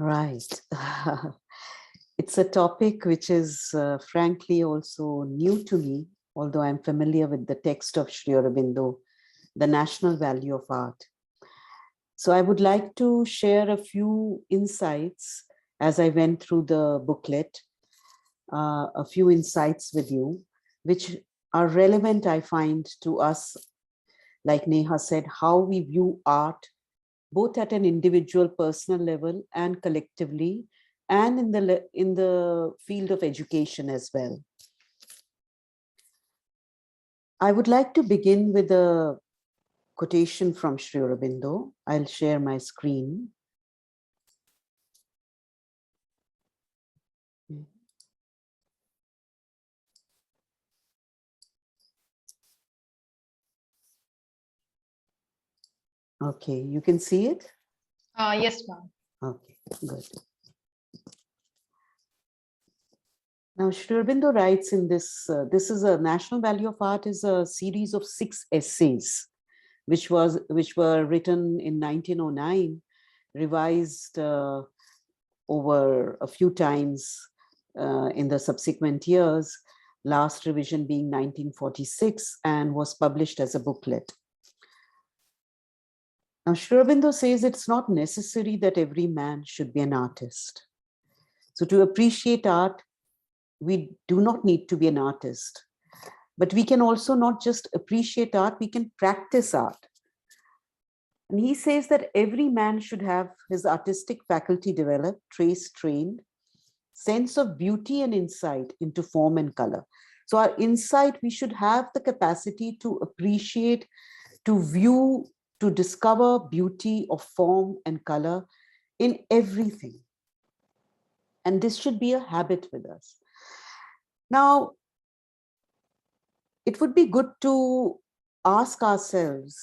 Right. It's a topic which is frankly also new to me, although I'm familiar with the text of Sri Aurobindo, the national value of art. So I would like to share a few insights as I went through the booklet, a few insights with you, which are relevant, I find, to us, like Neha said, how we view art, both at an individual personal level and collectively, and in the field of education as well. I would like to begin with a quotation from Sri Aurobindo. I'll share my screen. Okay, you can see it? Yes, ma'am. Okay, good. Now, Sri Aurobindo writes in this, this is a National Value of Art is a series of 6 essays, which were written in 1909, revised over a few times in the subsequent years, last revision being 1946, and was published as a booklet. Now, Sri Aurobindo says it's not necessary that every man should be an artist. So to appreciate art, we do not need to be an artist, but we can also not just appreciate art, we can practice art. And he says that every man should have his artistic faculty developed, trained, sense of beauty and insight into form and color. So our insight, we should have the capacity to appreciate, to view, to discover beauty of form and color in everything. And this should be a habit with us. Now, it would be good to ask ourselves,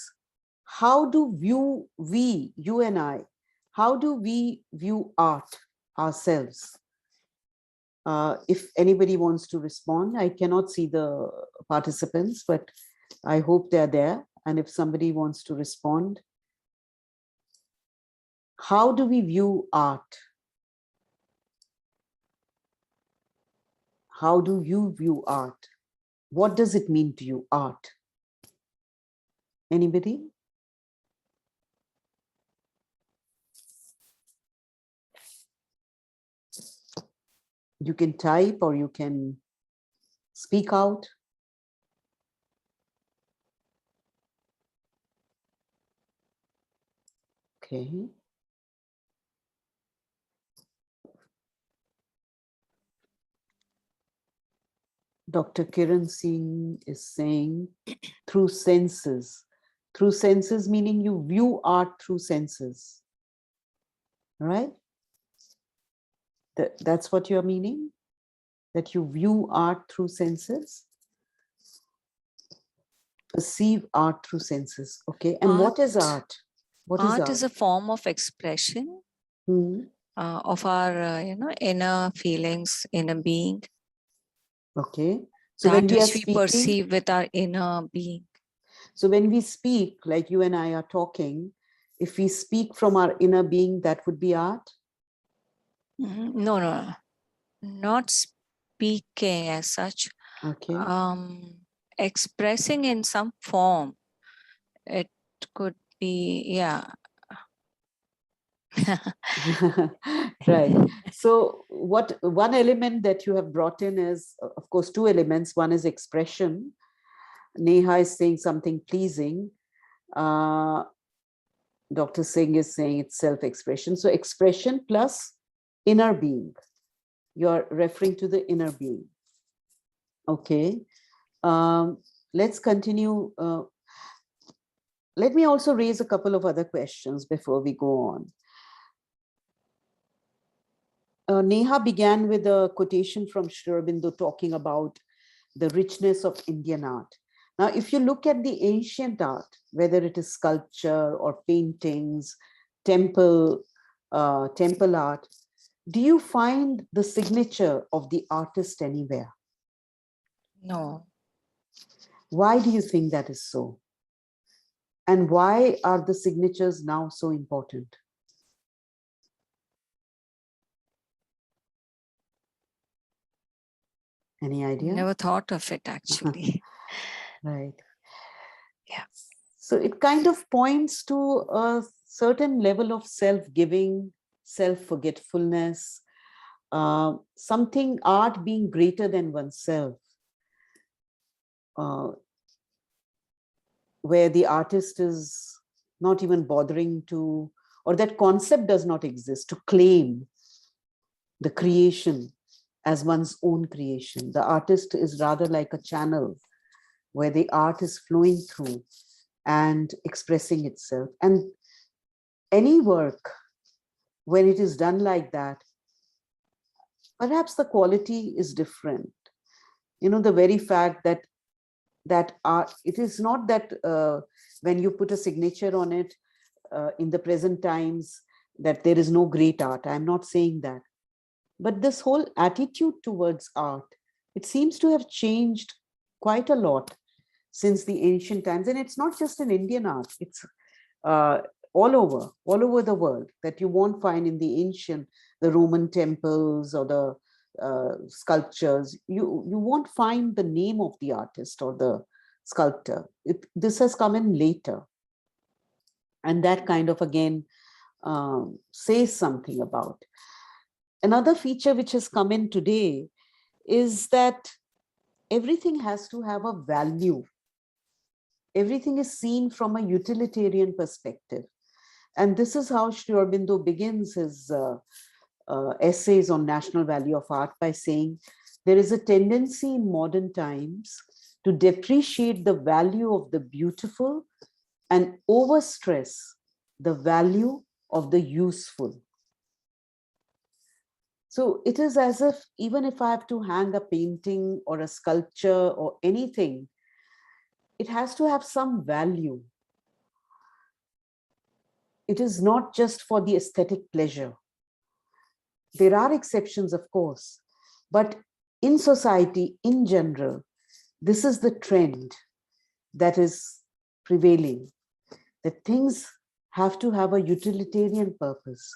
how do you and I, how do we view art ourselves? If anybody wants to respond, I cannot see the participants, but I hope they're there. And if somebody wants to respond, how do we view art? How do you view art? What does it mean to you, art? Anybody? You can type or you can speak out. Okay. Dr. Kiran Singh is saying through senses. Through senses meaning you view art through senses. Right? That's what you're meaning? That you view art through senses? Perceive art through senses. Okay. And what is art? What is art? Art is a form of expression of our, inner feelings, inner being. Okay. So that when we are which we speaking, perceive with our inner being. So when we speak, like you and I are talking, if we speak from our inner being, that would be art? No, not speaking as such. Okay. Expressing in some form. It could be, yeah. Right. So one element that you have brought in is, of course, two elements. One is expression. Neha is saying something pleasing. Dr. Singh is saying it's self-expression. So expression plus inner being. You're referring to the inner being. Okay. Let's continue. Let me also raise a couple of other questions before we go on. Neha began with a quotation from Sri Aurobindo talking about the richness of Indian art. Now, if you look at the ancient art, whether it is sculpture or paintings, temple art, do you find the signature of the artist anywhere? No. Why do you think that is so? And why are the signatures now so important? Any idea? Never thought of it actually. Right. Yeah. So it kind of points to a certain level of self-giving, self-forgetfulness, something, art being greater than oneself, where the artist is not even bothering to, or that concept does not exist, to claim the creation as one's own creation. The artist is rather like a channel where the art is flowing through and expressing itself. And any work, when it is done like that, perhaps the quality is different. You know, the very fact that art, it is not that when you put a signature on it in the present times that there is no great art. I'm not saying that. But this whole attitude towards art, it seems to have changed quite a lot since the ancient times. And it's not just in Indian art, it's all over the world, that you won't find in the ancient, the Roman temples or the sculptures, you won't find the name of the artist or the sculptor. This has come in later. And that kind of, again, says something about. Another feature which has come in today is that everything has to have a value. Everything is seen from a utilitarian perspective. And this is how Sri Aurobindo begins his essays on national value of art by saying, there is a tendency in modern times to depreciate the value of the beautiful and overstress the value of the useful. So it is as if, even if I have to hang a painting or a sculpture or anything, it has to have some value. It is not just for the aesthetic pleasure. There are exceptions, of course, but in society, in general, this is the trend that is prevailing, that things have to have a utilitarian purpose.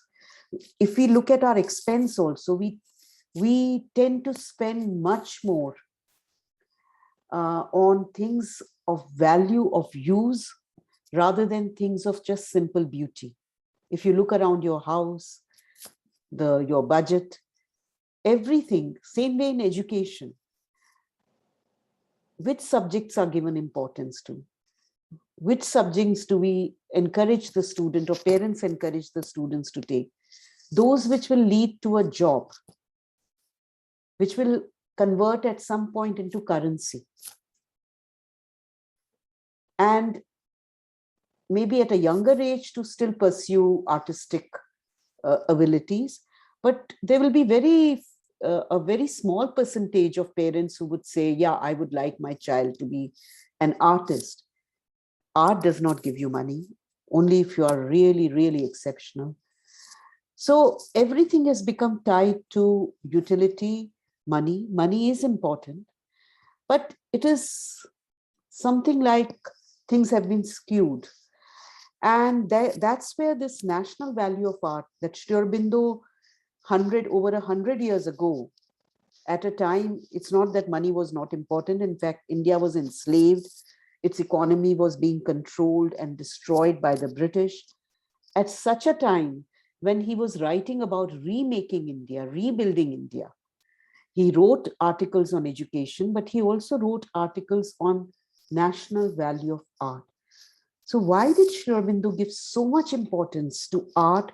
If we look at our expense also, we tend to spend much more on things of value, of use, rather than things of just simple beauty. If you look around your house, your budget, everything, same way in education, which subjects are given importance to? Which subjects do we encourage the student, or parents encourage the students to take? Those which will lead to a job, which will convert at some point into currency. And maybe at a younger age to still pursue artistic abilities, but there will be a very small percentage of parents who would say, yeah, I would like my child to be an artist. Art does not give you money, only if you are really, really exceptional. So everything has become tied to utility, money. Money is important, but it is something like things have been skewed. And that's where this national value of art, that Sri Aurobindo over 100 years ago, at a time, it's not that money was not important. In fact, India was enslaved. Its economy was being controlled and destroyed by the British. At such a time, when he was writing about remaking India, rebuilding India, he wrote articles on education, but he also wrote articles on national value of art. So why did Sri Aurobindo give so much importance to art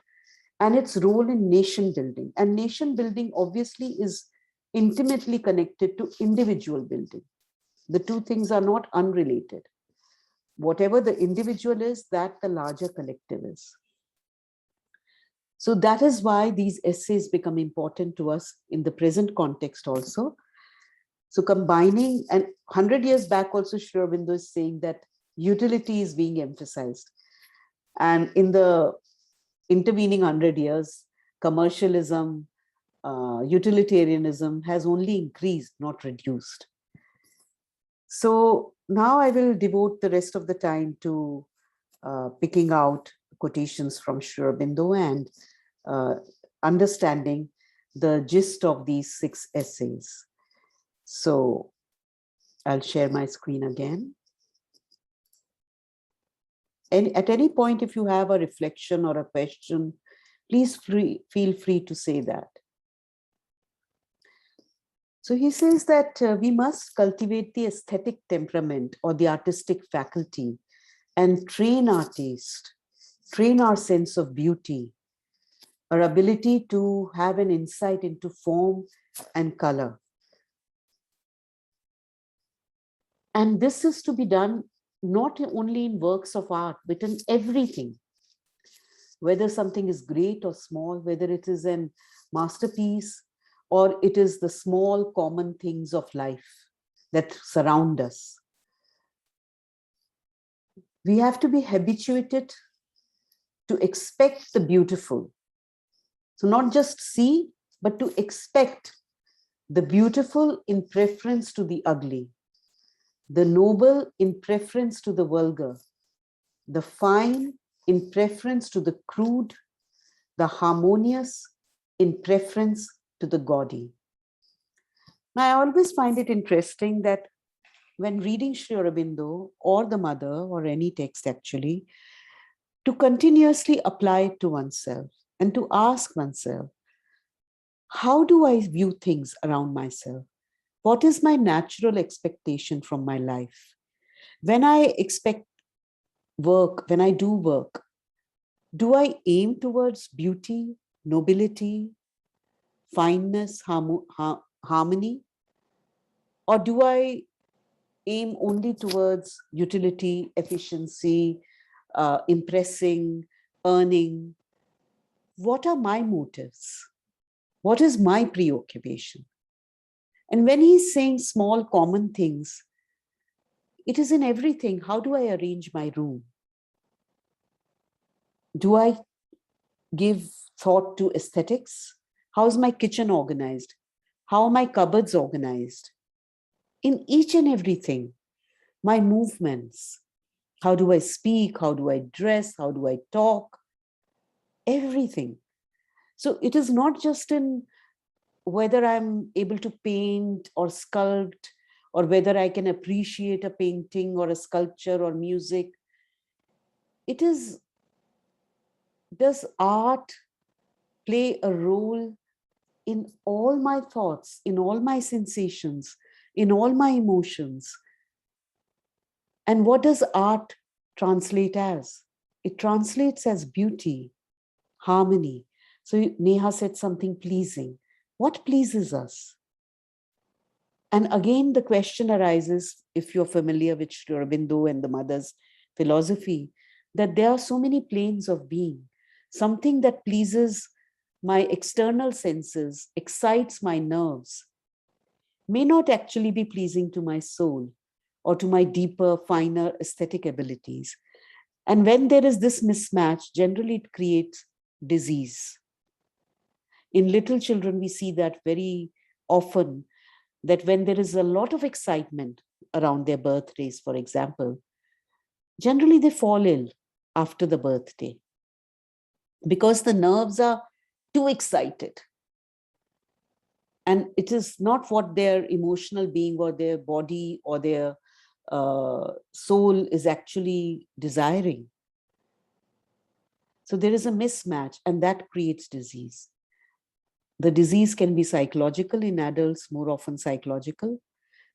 and its role in nation building? And nation building obviously is intimately connected to individual building. The two things are not unrelated. Whatever the individual is, that the larger collective is. So that is why these essays become important to us in the present context also. So combining, and 100 years back also, Sri Aurobindo is saying that utility is being emphasized. And in the intervening 100 years, commercialism, utilitarianism has only increased, not reduced. So now I will devote the rest of the time to picking out quotations from Sri Aurobindo and understanding the gist of these 6 essays. So I'll share my screen again. And at any point, if you have a reflection or a question, please feel free to say that. So he says that we must cultivate the aesthetic temperament or the artistic faculty and train our taste, train our sense of beauty, our ability to have an insight into form and color. And this is to be done not only in works of art, but in everything. Whether something is great or small, whether it is a masterpiece or it is the small common things of life that surround us. We have to be habituated to expect the beautiful. So not just see, but to expect the beautiful in preference to the ugly, the noble in preference to the vulgar, the fine in preference to the crude, the harmonious in preference to the gaudy. Now, I always find it interesting that when reading Sri Aurobindo or the Mother or any text actually, to continuously apply it to oneself and to ask oneself, how do I view things around myself? What is my natural expectation from my life? When I expect work, when I do work, do I aim towards beauty, nobility, fineness, harmony? Or do I aim only towards utility, efficiency, impressing, earning? What are my motives? What is my preoccupation? And when he's saying small common things, it is in everything. How do I arrange my room? Do I give thought to aesthetics? How is my kitchen organized? How are my cupboards organized? In each and everything, my movements. How do I speak? How do I dress? How do I talk? Everything. So it is not just in whether I'm able to paint or sculpt, or whether I can appreciate a painting or a sculpture or music. It is, does art play a role in all my thoughts, in all my sensations, in all my emotions? And what does art translate as? It translates as beauty, harmony. So Neha said something pleasing. What pleases us? And again, the question arises, if you're familiar with Sri Aurobindo and the Mother's philosophy, that there are so many planes of being. Something that pleases my external senses, excites my nerves, may not actually be pleasing to my soul or to my deeper, finer aesthetic abilities. And when there is this mismatch, generally it creates disease. In little children, we see that very often, that when there is a lot of excitement around their birthdays, for example, generally they fall ill after the birthday because the nerves are too excited. And it is not what their emotional being or their body or their soul is actually desiring. So there is a mismatch, and that creates disease. The disease can be psychological in adults, more often psychological,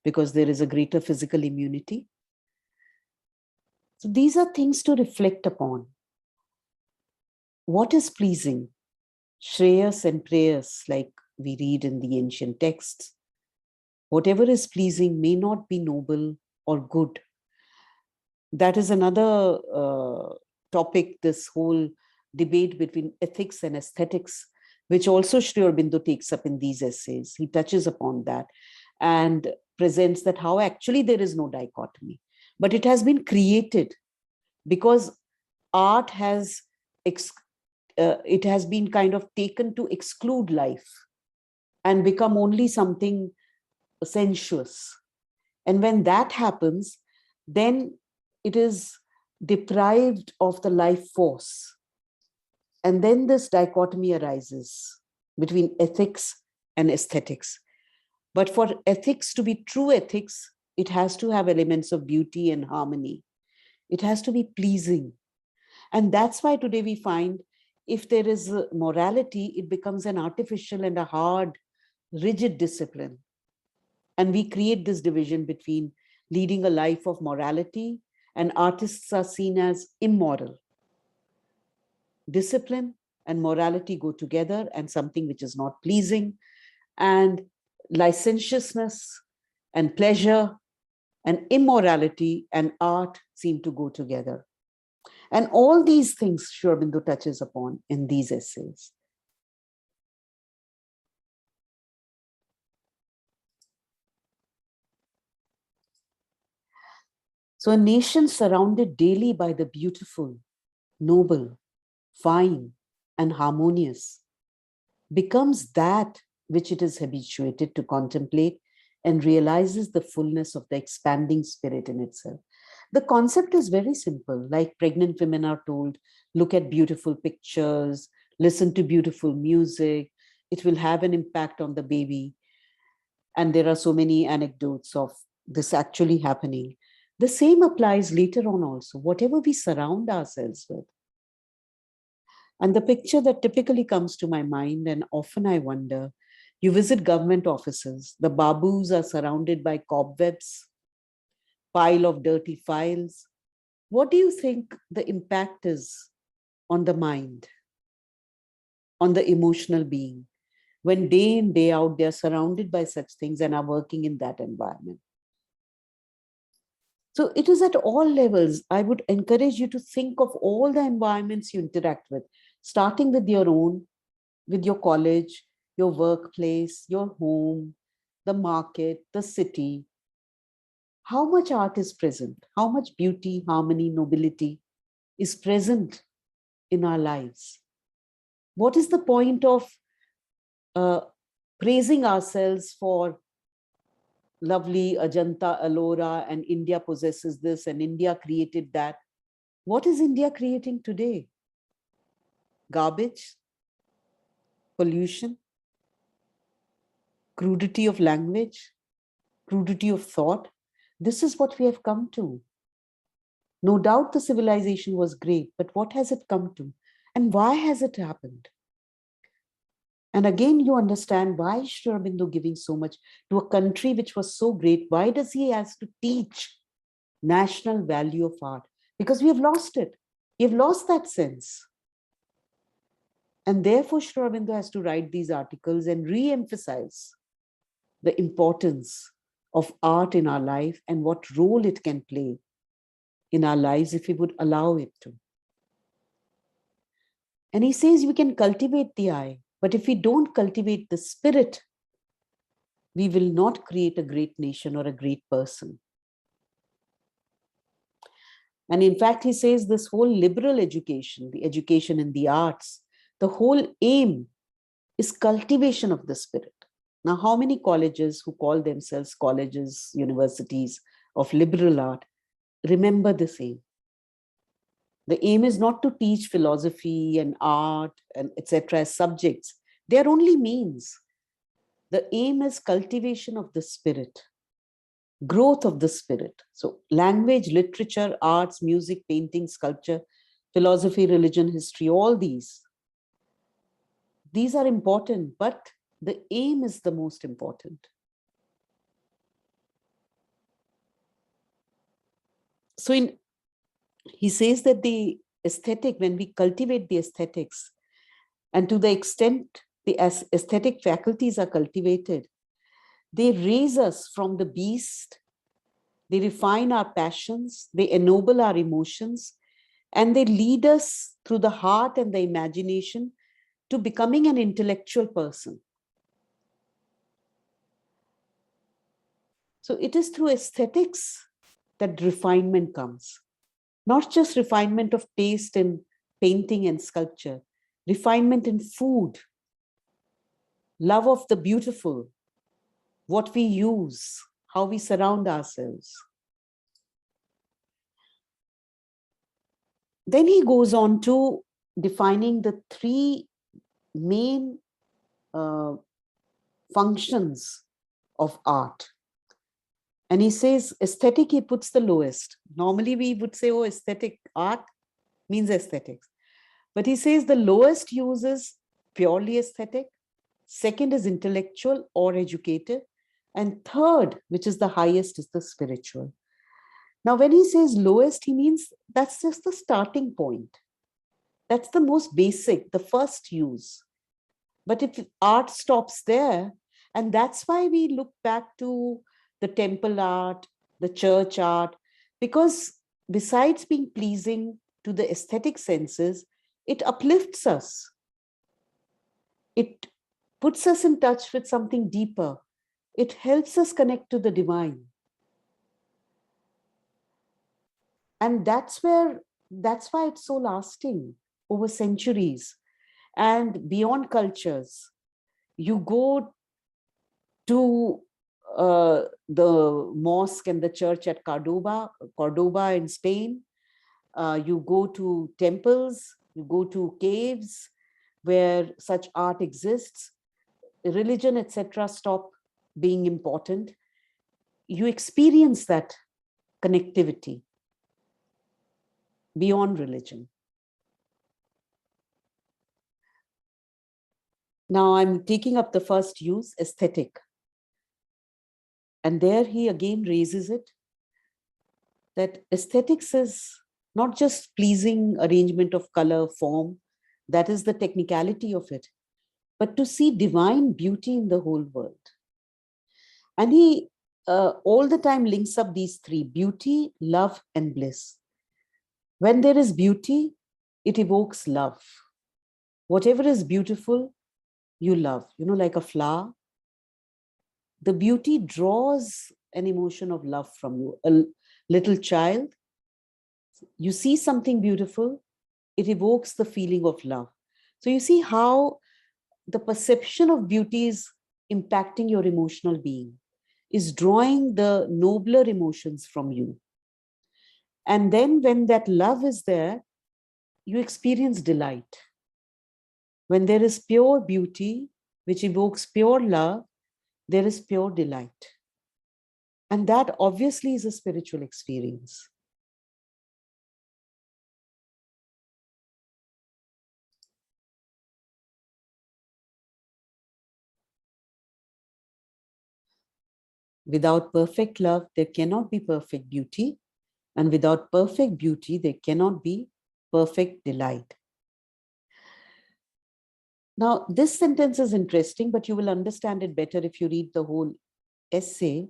because there is a greater physical immunity. So these are things to reflect upon. What is pleasing? Shreyas and prayers, like we read in the ancient texts. Whatever is pleasing may not be noble or good. That is another topic, this whole debate between ethics and aesthetics, which also Sri Aurobindo takes up in these essays. He touches upon that and presents that how actually there is no dichotomy, but it has been created because art has, it has been kind of taken to exclude life and become only something sensuous. And when that happens, then it is deprived of the life force. And then this dichotomy arises between ethics and aesthetics. But for ethics to be true ethics, it has to have elements of beauty and harmony. It has to be pleasing. And that's why today we find if there is a morality, it becomes an artificial and a hard, rigid discipline. And we create this division between leading a life of morality, and artists are seen as immoral. Discipline and morality go together, and something which is not pleasing, and licentiousness and pleasure and immorality and art seem to go together. And all these things Sri Aurobindo touches upon in these essays. So a nation surrounded daily by the beautiful, noble, fine, and harmonious becomes that which it is habituated to contemplate and realizes the fullness of the expanding spirit in itself. The concept is very simple. Like pregnant women are told, look at beautiful pictures, listen to beautiful music. It will have an impact on the baby. And there are so many anecdotes of this actually happening. The same applies later on also, whatever we surround ourselves with. And the picture that typically comes to my mind, and often I wonder, you visit government offices, the babus are surrounded by cobwebs, pile of dirty files. What do you think the impact is on the mind, on the emotional being, when day in, day out, they are surrounded by such things and are working in that environment? So it is at all levels. I would encourage you to think of all the environments you interact with, starting with your own, with your college, your workplace, your home, the market, the city. How much art is present? How much beauty, harmony, nobility is present in our lives? What is the point of praising ourselves for lovely Ajanta, Ellora, and India possesses this and India created that? What is India creating today? Garbage, pollution, crudity of language, crudity of thought. This is what we have come to. No doubt the civilization was great, but what has it come to? And why has it happened? And again, you understand why Sri Aurobindo giving so much to a country which was so great. Why does he have to teach national value of art? Because we have lost it. We have lost that sense. And therefore, Sri Aurobindo has to write these articles and re-emphasize the importance of art in our life and what role it can play in our lives if we would allow it to. And he says we can cultivate the eye, but if we don't cultivate the spirit, we will not create a great nation or a great person. And in fact, he says this whole liberal education, the education in the arts, the whole aim is cultivation of the spirit. Now, how many colleges who call themselves colleges, universities of liberal art, remember the same? The aim is not to teach philosophy and art and etc. as subjects. They are only means. The aim is cultivation of the spirit, growth of the spirit. So language, literature, arts, music, painting, sculpture, philosophy, religion, history, all these are important, but the aim is the most important. So he says that the aesthetic, when we cultivate the aesthetics, and to the extent the aesthetic faculties are cultivated, they raise us from the beast, they refine our passions, they ennoble our emotions, and they lead us through the heart and the imagination to becoming an intellectual person. So it is through aesthetics that refinement comes. Not just refinement of taste in painting and sculpture, refinement in food, love of the beautiful, what we use, how we surround ourselves. Then he goes on to defining the three main functions of art. And he says aesthetic, he puts the lowest. Normally we would say, oh, aesthetic art means aesthetics. But he says the lowest use is purely aesthetic. Second is intellectual or educative. And third, which is the highest, is the spiritual. Now, when he says lowest, he means that's just the starting point. That's the most basic, the first use. But if art stops there, and that's why we look back to the temple art, the church art, because besides being pleasing to the aesthetic senses, it uplifts us. It puts us in touch with something deeper. It helps us connect to the divine. And that's why it's so lasting over centuries and beyond cultures. You go to the mosque and the church at Cordoba in Spain. You go to temples, you go to caves where such art exists. Religion, etc., stop being important. You experience that connectivity beyond religion. Now I'm taking up the first use, aesthetic. And there he again raises it, that aesthetics is not just pleasing arrangement of color, form, that is the technicality of it, but to see divine beauty in the whole world. And he all the time links up these three: beauty, love, and bliss. When there is beauty, it evokes love. Whatever is beautiful, you love. You know, like a flower, the beauty draws an emotion of love from you. A little child, you see something beautiful, it evokes the feeling of love. So you see how the perception of beauty is impacting your emotional being, is drawing the nobler emotions from you. And then when that love is there, you experience delight. When there is pure beauty, which evokes pure love, there is pure delight. And that obviously is a spiritual experience. Without perfect love, there cannot be perfect beauty. And without perfect beauty, there cannot be perfect delight. Now, this sentence is interesting, but you will understand it better if you read the whole essay,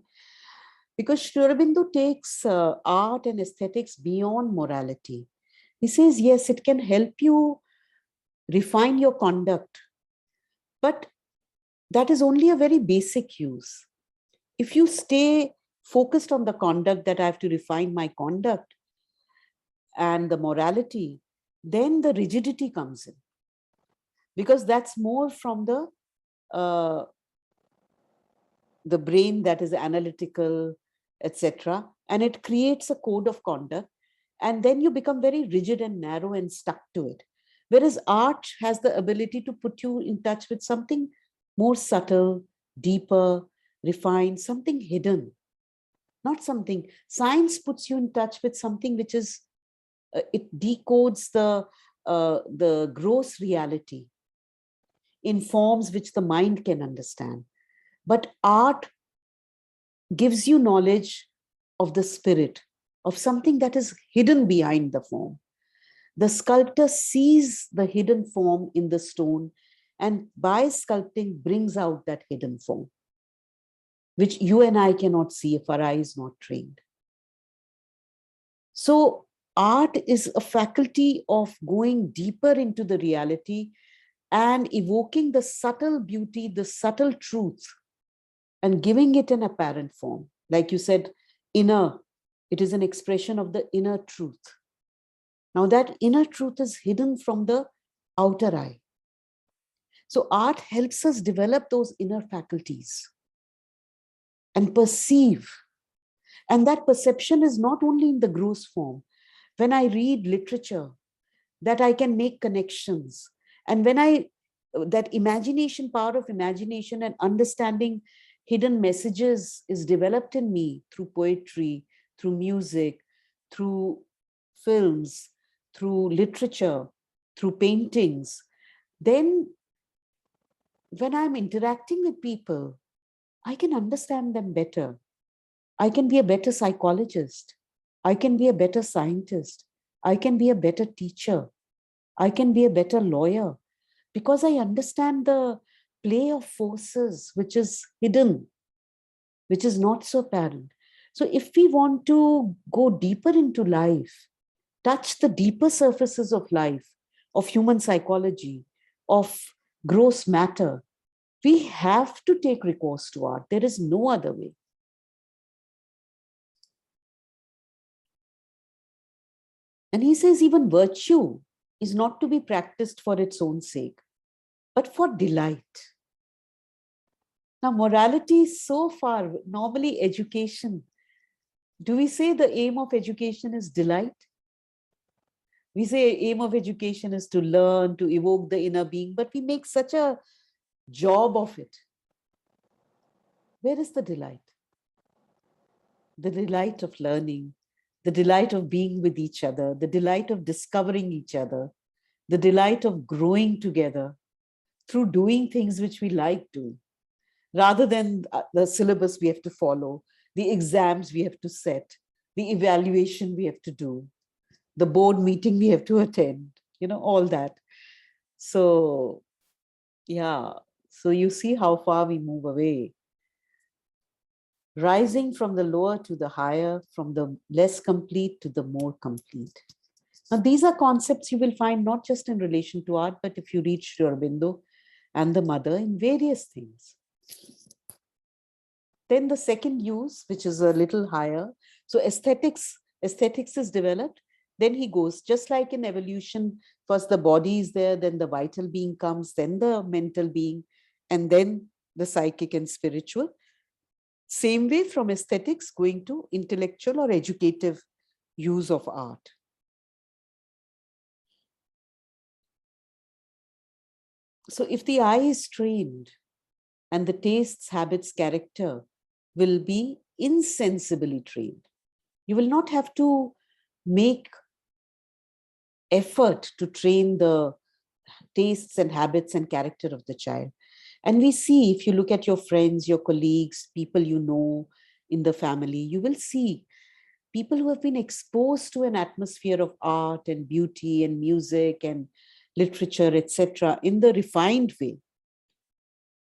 because Aurobindo takes art and aesthetics beyond morality. He says, yes, it can help you refine your conduct, but that is only a very basic use. If you stay focused on the conduct, that I have to refine my conduct and the morality, then the rigidity comes in, because that's more from the brain that is analytical, etc. And it creates a code of conduct. And then you become very rigid and narrow and stuck to it. Whereas art has the ability to put you in touch with something more subtle, deeper, refined, something hidden. Not something. Science puts you in touch with something which is, it decodes the gross reality in forms which the mind can understand. But art gives you knowledge of the spirit, of something that is hidden behind the form. The sculptor sees the hidden form in the stone, and by sculpting brings out that hidden form, which you and I cannot see if our eye is not trained. So art is a faculty of going deeper into the reality and evoking the subtle beauty, the subtle truth, and giving it an apparent form. Like you said, inner, it is an expression of the inner truth. Now that inner truth is hidden from the outer eye. So art helps us develop those inner faculties and perceive. And that perception is not only in the gross form. When I read literature, that I can make connections. And when that imagination, power of imagination and understanding hidden messages is developed in me through poetry, through music, through films, through literature, through paintings, then when I'm interacting with people, I can understand them better. I can be a better psychologist. I can be a better scientist. I can be a better teacher. I can be a better lawyer because I understand the play of forces which is hidden, which is not so apparent. So if we want to go deeper into life, touch the deeper surfaces of life, of human psychology, of gross matter, we have to take recourse to art. There is no other way. And he says even virtue is not to be practiced for its own sake, but for delight. Now, morality is so far, normally education. Do we say the aim of education is delight? We say aim of education is to learn, to evoke the inner being, but we make such a job of it. Where is the delight? The delight of learning, the delight of being with each other, the delight of discovering each other, the delight of growing together through doing things which we like doing, rather than the syllabus we have to follow, the exams we have to set, the evaluation we have to do, the board meeting we have to attend, all that. So, yeah, so you see how far we move away. Rising from the lower to the higher, from the less complete to the more complete. Now, these are concepts you will find not just in relation to art, but if you read Sri Aurobindo and the mother in various things. Then the second use, which is a little higher. So aesthetics is developed. Then he goes, just like in evolution, first the body is there, then the vital being comes, then the mental being, and then the psychic and spiritual. Same way from aesthetics going to intellectual or educative use of art. So if the eye is trained and the tastes, habits, character will be insensibly trained, you will not have to make effort to train the tastes and habits and character of the child. And we see, if you look at your friends, your colleagues, people you know in the family, you will see people who have been exposed to an atmosphere of art and beauty and music and literature, etc., in the refined way.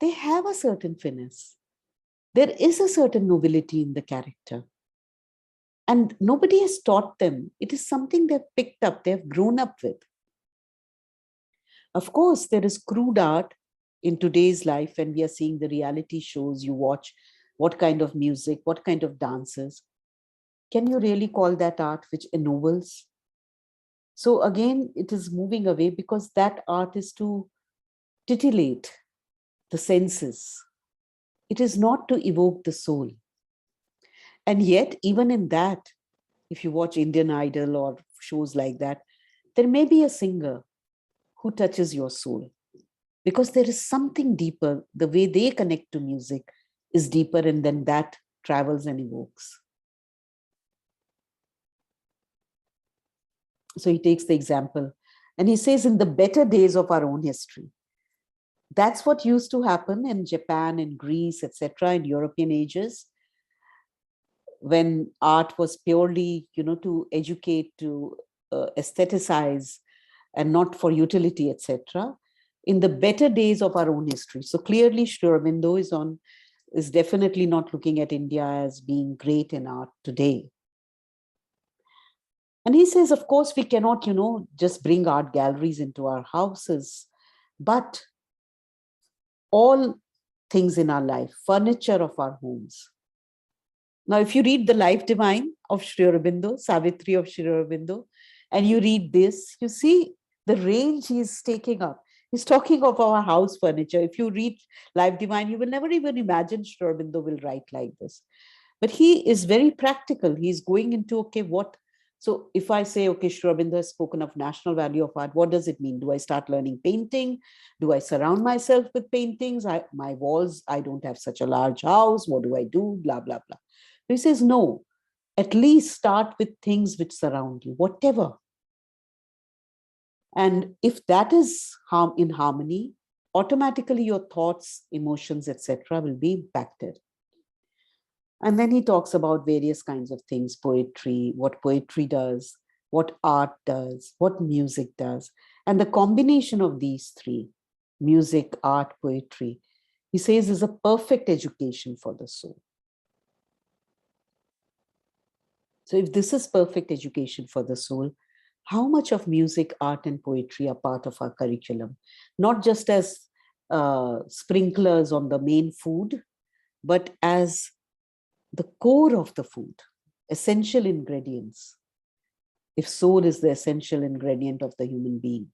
They have a certain finesse. There is a certain nobility in the character. And nobody has taught them. It is something they've picked up, they've grown up with. Of course, there is crude art in today's life, and we are seeing the reality shows you watch, what kind of music, what kind of dances. Can you really call that art which ennobles? So again, it is moving away because that art is to titillate the senses. It is not to evoke the soul. And yet, even in that, if you watch Indian Idol or shows like that, there may be a singer who touches your soul because there is something deeper. The way they connect to music is deeper, and then that travels and evokes. So he takes the example and he says, in the better days of our own history, that's what used to happen in Japan, in Greece, etc., in European ages, when art was purely, to educate, to aestheticize, and not for utility, etc. In the better days of our own history. So clearly, Sri Aurobindo is definitely not looking at India as being great in art today. And he says, of course, we cannot, just bring art galleries into our houses, but all things in our life, furniture of our homes. Now, if you read the Life Divine of Sri Aurobindo, Savitri of Sri Aurobindo, and you read this, you see the range he is taking up. He's talking of our house furniture. If you read Life Divine, you will never even imagine Sri Aurobindo will write like this. But he is very practical. He's going into, okay, what So if I say, okay, Sri Aurobindo has spoken of national value of art, what does it mean? Do I start learning painting? Do I surround myself with paintings? My walls, I don't have such a large house. What do I do? Blah, blah, blah. He says, no, at least start with things which surround you, whatever. And if that is in harmony, automatically your thoughts, emotions, etc. will be impacted. And then he talks about various kinds of things, poetry, what poetry does, what art does, what music does. And the combination of these three, music, art, poetry, he says is a perfect education for the soul. So if this is perfect education for the soul, how much of music, art, and poetry are part of our curriculum? Not just as sprinklers on the main food, but as the core of the food, essential ingredients, if soul is the essential ingredient of the human being.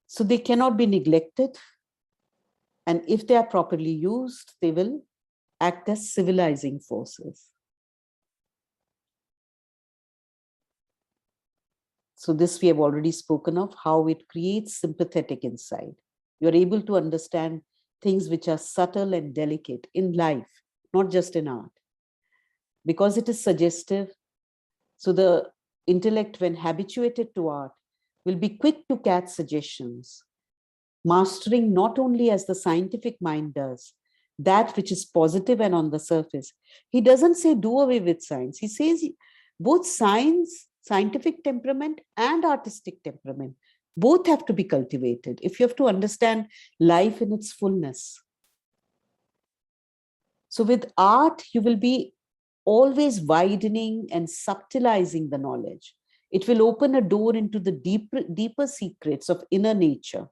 So they cannot be neglected. And if they are properly used, they will act as civilizing forces. So this we have already spoken of, how it creates sympathetic insight. You're able to understand things which are subtle and delicate in life, not just in art. Because it is suggestive, so the intellect, when habituated to art, will be quick to catch suggestions, mastering not only as the scientific mind does, that which is positive and on the surface. He doesn't say do away with science. He says both science, scientific temperament and artistic temperament, both have to be cultivated if you have to understand life in its fullness. So with art, you will be always widening and subtilizing the knowledge. It will open a door into the deeper secrets of inner nature,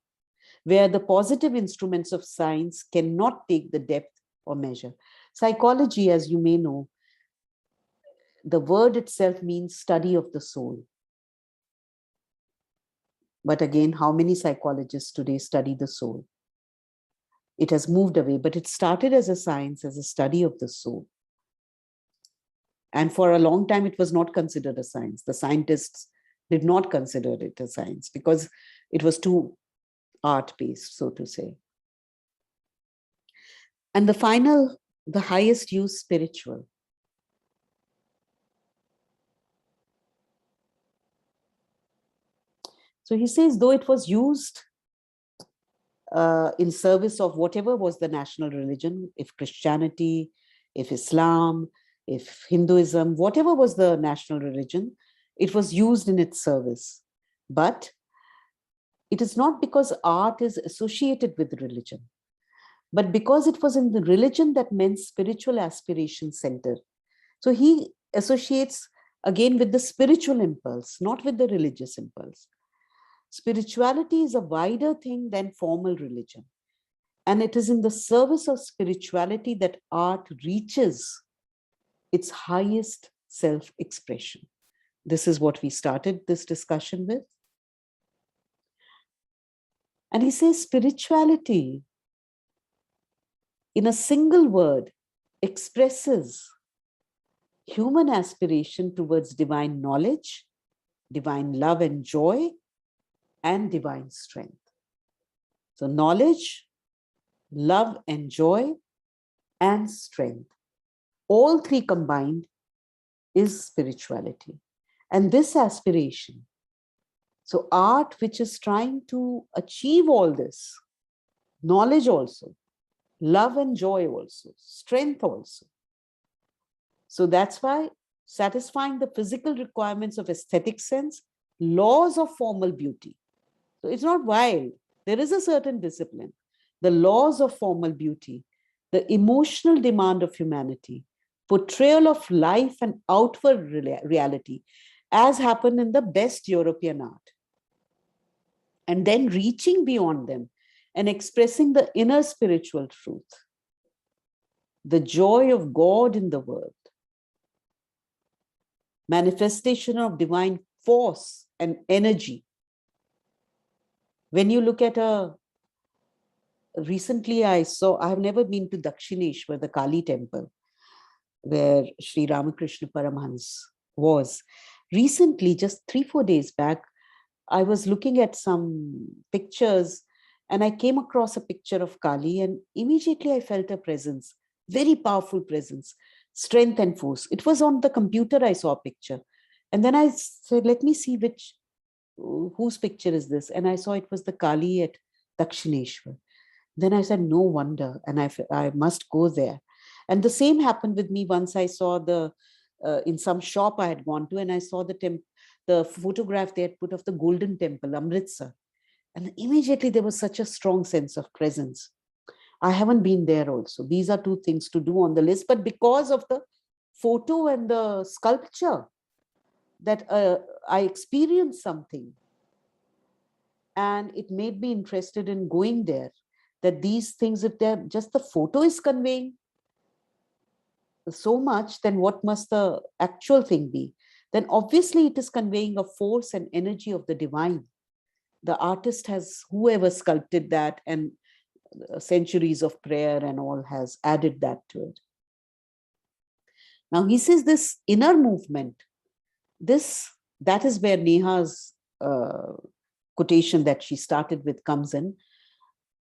where the positive instruments of science cannot take the depth or measure. Psychology, as you may know, the word itself means study of the soul. But again, how many psychologists today study the soul? It has moved away, but it started as a science, as a study of the soul. And for a long time, it was not considered a science. The scientists did not consider it a science because it was too art-based, so to say. And the highest use, spiritual. So he says, though it was used in service of whatever was the national religion, if Christianity, if Islam, if Hinduism, whatever was the national religion, it was used in its service. But it is not because art is associated with religion, but because it was in the religion that men's spiritual aspirations centered. So he associates again with the spiritual impulse, not with the religious impulse. Spirituality is a wider thing than formal religion. And it is in the service of spirituality that art reaches its highest self-expression. This is what we started this discussion with. And he says spirituality, in a single word, expresses human aspiration towards divine knowledge, divine love and joy, and divine strength. So knowledge, love and joy, and strength, all three combined is spirituality. And this aspiration, so art which is trying to achieve all this, knowledge also, love and joy also, strength also. So that's why satisfying the physical requirements of aesthetic sense, laws of formal beauty. So it's not wild. There is a certain discipline. The laws of formal beauty, the emotional demand of humanity, portrayal of life and outward reality, as happened in the best European art. And then reaching beyond them and expressing the inner spiritual truth, the joy of God in the world, manifestation of divine force and energy. When you look at recently I have never been to Dakshineshwar, the Kali temple. where Sri Ramakrishna Paramhans was. Recently, just 3-4 days back, I was looking at some pictures and I came across a picture of Kali, and immediately I felt a presence, very powerful presence, strength and force. It was on the computer, I saw a picture. And then I said, let me see whose picture is this? And I saw it was the Kali at Dakshineshwar. Then I said, no wonder, and I must go there. And the same happened with me once I saw in some shop I had gone to, and I saw the photograph they had put of the Golden Temple, Amritsar. And immediately there was such a strong sense of presence. I haven't been there also. These are 2 things to do on the list, but because of the photo and the sculpture, that I experienced something. And it made me interested in going there. That these things, if they're just the photo is conveying so much, then what must the actual thing be? Then obviously it is conveying a force and energy of the divine. The artist has, whoever sculpted that, and centuries of prayer and all, has added that to it. Now he says this inner movement, that is where Neha's quotation that she started with comes in,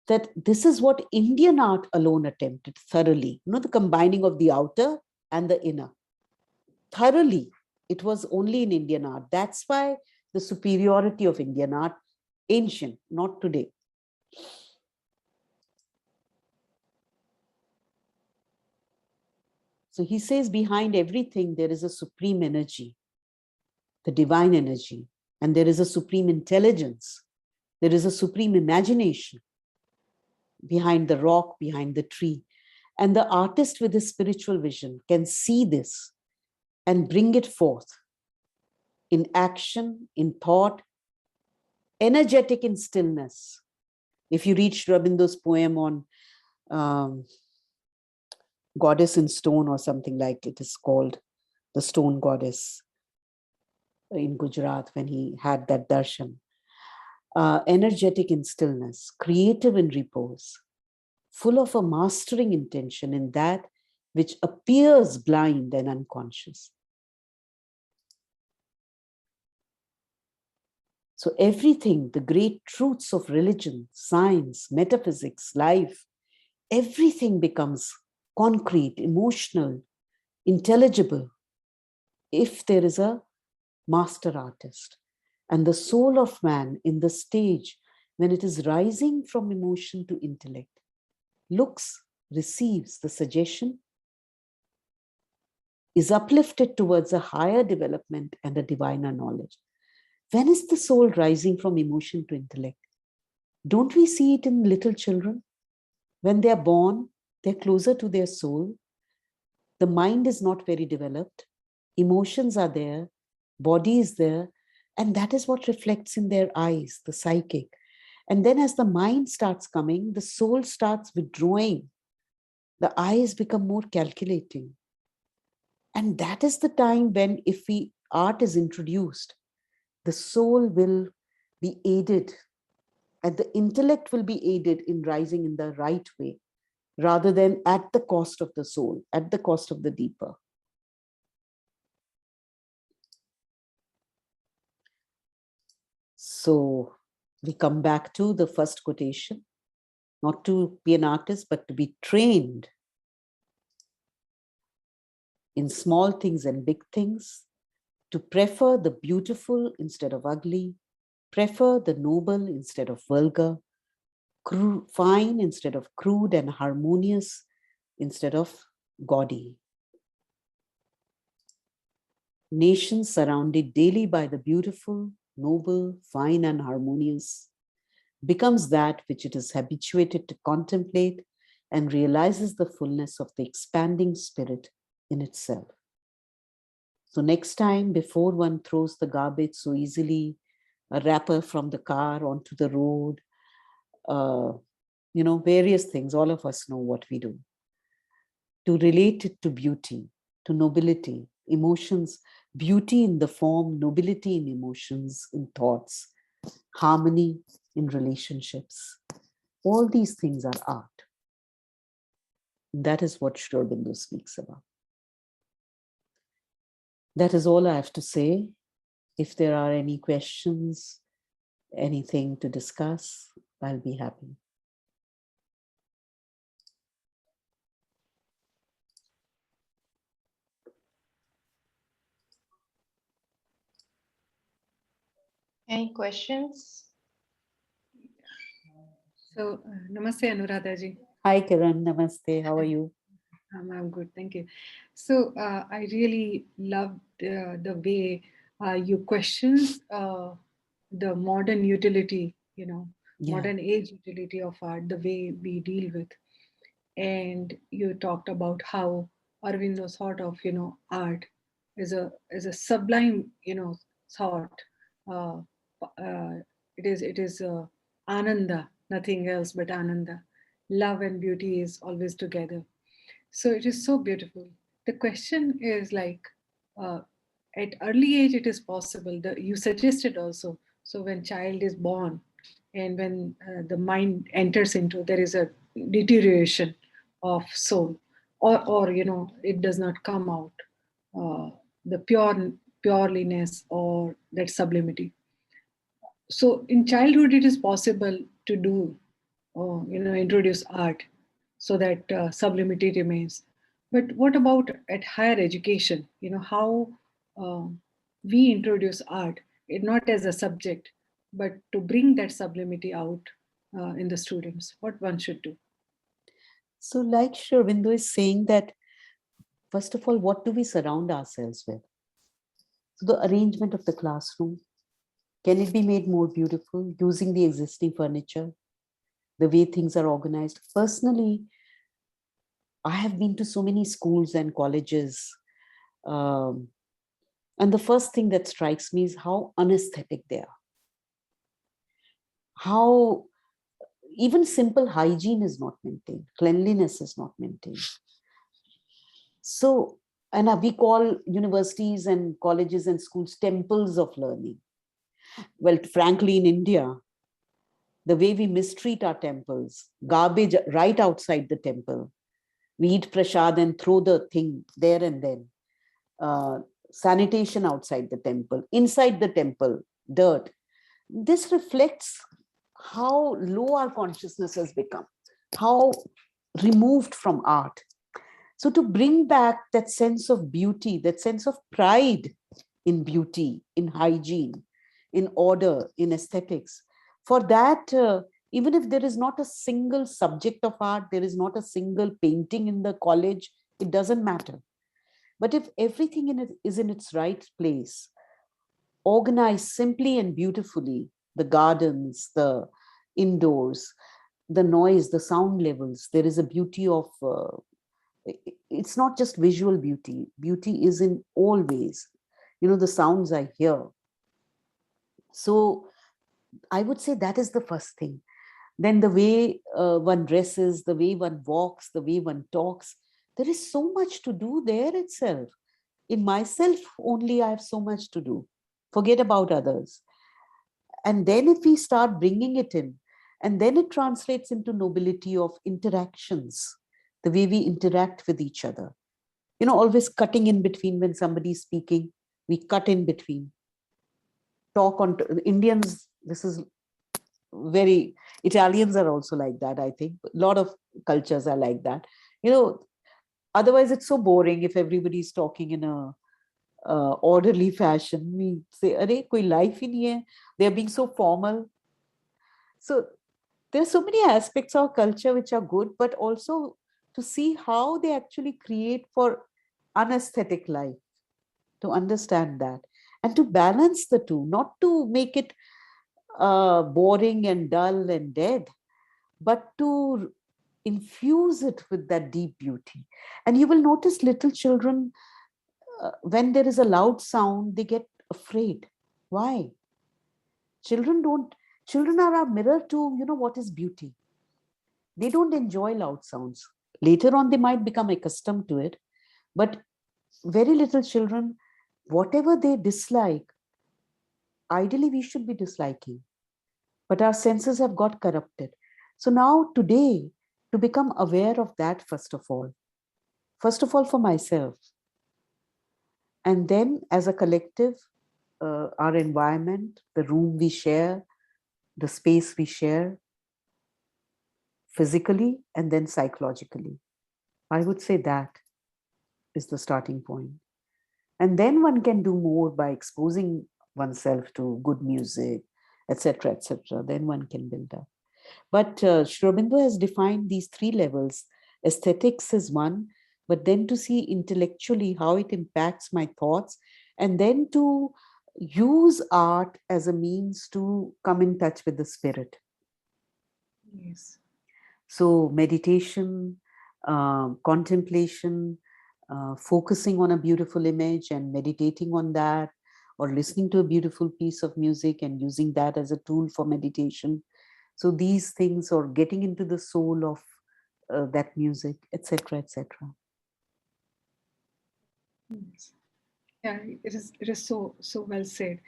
that this is what Indian art alone attempted thoroughly, the combining of the outer and the inner. Thoroughly, it was only in Indian art. That's why the superiority of Indian art, ancient, not today. So he says behind everything, there is a supreme energy, the divine energy, and there is a supreme intelligence. There is a supreme imagination behind the rock, behind the tree. And the artist with his spiritual vision can see this and bring it forth in action, in thought, energetic in stillness. If you read Aurobindo's poem on Goddess in Stone or something like it is called, the Stone Goddess in Gujarat, when he had that darshan, energetic in stillness, creative in repose, full of a mastering intention in that which appears blind and unconscious. So everything, the great truths of religion, science, metaphysics, life, everything becomes concrete, emotional, intelligible, if there is a master artist. And the soul of man in the stage when it is rising from emotion to intellect, looks, receives the suggestion, is uplifted towards a higher development and a diviner knowledge. When is the soul rising from emotion to intellect? Don't we see it in little children? When they are born, they're closer to their soul. The mind is not very developed. Emotions are there. Body is there. And that is what reflects in their eyes, the psychic. And then as the mind starts coming, the soul starts withdrawing. The eyes become more calculating. And that is the time when, if art is introduced, the soul will be aided, and the intellect will be aided in rising in the right way, rather than at the cost of the soul, at the cost of the deeper. So we come back to the first quotation, not to be an artist, but to be trained in small things and big things, to prefer the beautiful instead of ugly, prefer the noble instead of vulgar, fine instead of crude, and harmonious instead of gaudy. Nations surrounded daily by the beautiful, noble, fine, and harmonious becomes that which it is habituated to contemplate and realizes the fullness of the expanding spirit in itself. So next time, before one throws the garbage so easily, a wrapper from the car onto the road, various things, all of us know what we do. To relate it to beauty, to nobility, emotions, beauty in the form, nobility in emotions, in thoughts, harmony in relationships. All these things are art. That is what Aurobindo speaks about. That is all I have to say. If there are any questions, anything to discuss, I'll be happy. Any questions? So, namaste, Anuradha ji. Hi, Kiran. Namaste. How are you? I'm good, thank you. So, I really loved the way you questions the modern utility, modern age utility of art, the way we deal with. And you talked about how Aurobindo thought of, art as a sublime, thought. Uh, it is ananda, nothing else but ananda. Love and beauty is always together. So it is so beautiful. The question is like, uh, at early age it is possible. You suggested also. So when child is born, and when the mind enters into, there is a deterioration of soul, or it does not come out, uh, the pureliness or that sublimity. So in childhood it is possible to do, introduce art so that sublimity remains. But what about at higher education? How uh, we introduce art, not as a subject, but to bring that sublimity out in the students, what one should do. So like Sri Aurobindo is saying that, first of all, what do we surround ourselves with? So the arrangement of the classroom, can it be made more beautiful using the existing furniture, the way things are organized? Personally, I have been to so many schools and colleges, and the first thing that strikes me is how unaesthetic they are. How even simple hygiene is not maintained, cleanliness is not maintained. So, and we call universities and colleges and schools temples of learning. Well, frankly, in India, the way we mistreat our temples, garbage right outside the temple, we eat prasad and throw the thing there and then. Sanitation outside the temple, inside the temple, dirt. This reflects how low our consciousness has become, how removed from art. So to bring back that sense of beauty, that sense of pride in beauty, in hygiene, in order, in aesthetics, for that, even if there is not a single subject of art, there is not a single painting in the college, it doesn't matter. But if everything in it is in its right place, organized simply and beautifully, the gardens, the indoors, the noise, the sound levels, there is a beauty of, it's not just visual beauty. Beauty is in all ways. The sounds I hear. So I would say that is the first thing. Then the way one dresses, the way one walks, the way one talks, there is so much to do there itself. In myself only, I have so much to do. Forget about others. And then if we start bringing it in, and then it translates into nobility of interactions, the way we interact with each other. Always cutting in between when somebody is speaking, we cut in between. Talk on Indians, this is very, Italians are also like that, I think. A lot of cultures are like that. Otherwise it's so boring if everybody's talking in a orderly fashion. We say, "Arey, koi life hi nahi hai." They're being so formal. So there are so many aspects of culture which are good, but also to see how they actually create for unaesthetic life, to understand that, and to balance the two, not to make it boring and dull and dead, but to infuse it with that deep beauty. And you will notice little children, when there is a loud sound, they get afraid. Why? Children are our mirror to, what is beauty. They don't enjoy loud sounds. Later on, they might become accustomed to it. But very little children, whatever they dislike, ideally we should be disliking. But our senses have got corrupted. So now today, to become aware of that, first of all for myself, And then as a collective, our environment, the room we share, the space we share, physically and then psychologically. I would say that is the starting point. And then one can do more by exposing oneself to good music, etc., etc. Then one can build up. But Aurobindo has defined these three levels. Aesthetics is one, but then to see intellectually how it impacts my thoughts, and then to use art as a means to come in touch with the spirit. Yes. So meditation, contemplation, focusing on a beautiful image and meditating on that, or listening to a beautiful piece of music and using that as a tool for meditation. So these things, or getting into the soul of that music, etc., etc. Yes. Yeah, it is so well said.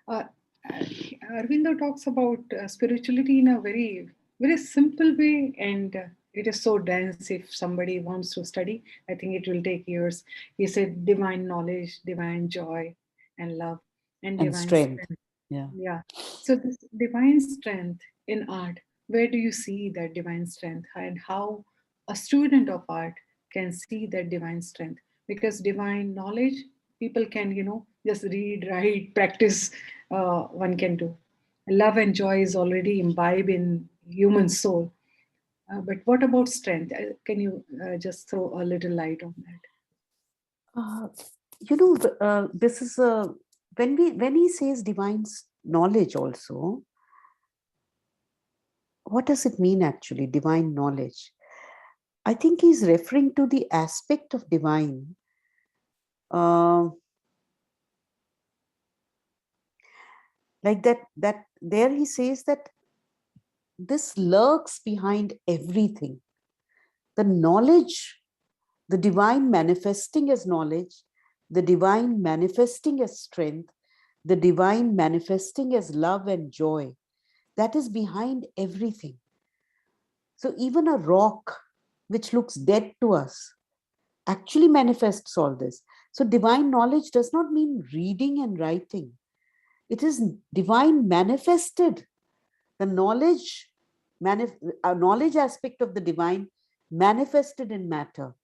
Aurobindo talks about spirituality in a very simple way, and it is so dense. If somebody wants to study, I think it will take years. He said divine knowledge, divine joy, and love, and And divine strength. strength. Yeah. Yeah. So this divine strength in art, where do you see that divine strength, and how a student of art can see that divine strength? Because divine knowledge, people can, just read, write, practice. One can do. Love and joy is already imbibed in human soul. But what about strength? Can you just throw a little light on that? This is a when he says divine knowledge also, what does it mean actually, divine knowledge? I think he's referring to the aspect of divine. Like that there he says that this lurks behind everything. The knowledge, the divine manifesting as knowledge, the divine manifesting as strength, the divine manifesting as love and joy, that is behind everything. So even a rock which looks dead to us actually manifests all this. So divine knowledge does not mean reading and writing. It is divine manifested. The knowledge aspect of the divine manifested in matter.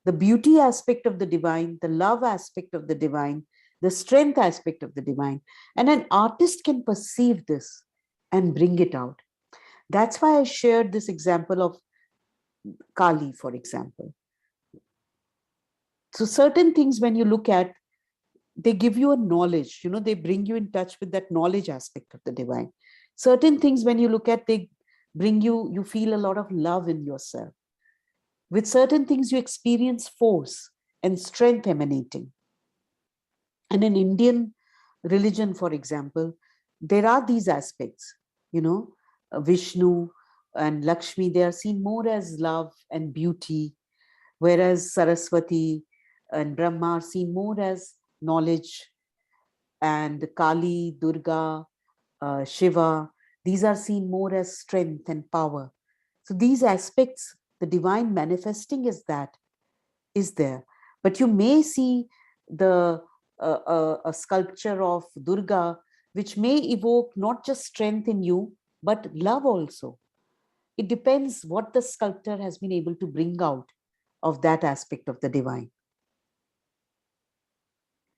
The beauty aspect of the divine, the love aspect of the divine, the strength aspect of the divine. And an artist can perceive this and bring it out. That's why I shared this example of Kali, for example. So certain things when you look at, they give you a knowledge, they bring you in touch with that knowledge aspect of the divine. Certain things when you look at, they bring you feel a lot of love in yourself. With certain things, you experience force and strength emanating. And in Indian religion, for example, there are these aspects, Vishnu and Lakshmi, they are seen more as love and beauty, whereas Saraswati and Brahma are seen more as knowledge, and Kali, Durga, Shiva, these are seen more as strength and power. So these aspects, the divine manifesting is there. But you may see a sculpture of Durga, which may evoke not just strength in you, but love also. It depends what the sculptor has been able to bring out of that aspect of the divine.